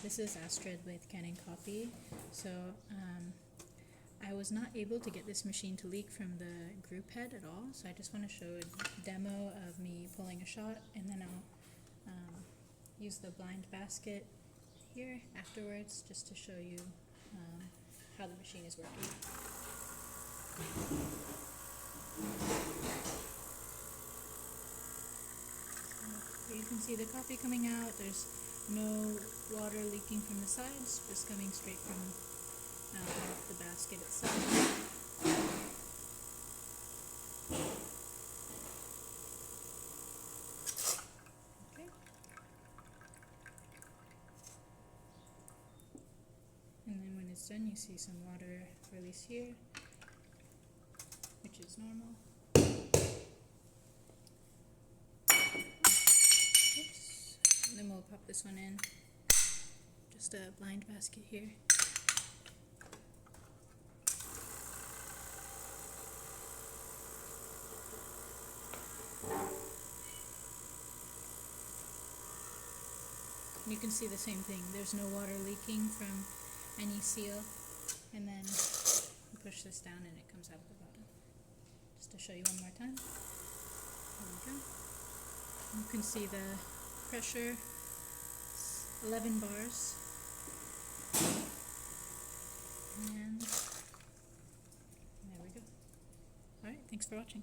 this is Astrid with Kanen Coffee. So I was not able to get this machine to leak from the group head at all, so I just want to show a demo of me pulling a shot, and then I'll use the blind basket here afterwards just to show you how the machine is working. So you can see the coffee coming out. There's no water leaking from the sides, just coming straight from the basket itself. Okay. And then when it's done, you see some water release here, which is normal. Oops. And then we'll pop this one in. Just a blind basket here. You can see the same thing. There's no water leaking from any seal. And then you push this down and it comes out of the bottom. Just to show you one more time. There we go. You can see the pressure. It's 11 bars. And there we go. Alright, thanks for watching.